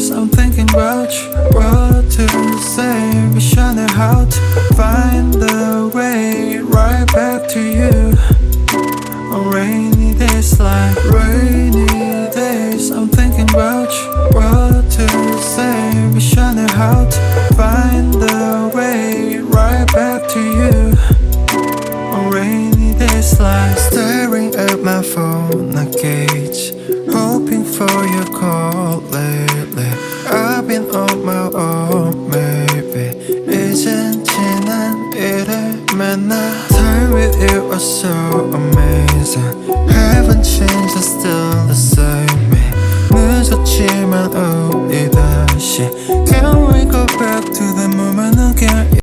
days I'm thinking about you, what to say, wishing how to find the way right back to you. On rainy days like rainy days I'm thinking about you, what to say, wishing how to find the way right back to you. On rainy days like staring at my phone, I gauge, hoping for your call lately. I've been on my own, maybe 이젠 지난 일을 만나. Time with you was so amazing. Haven't changed, I'm still the same me. 늦었지만 우리 다시 Can we go back to the moment again?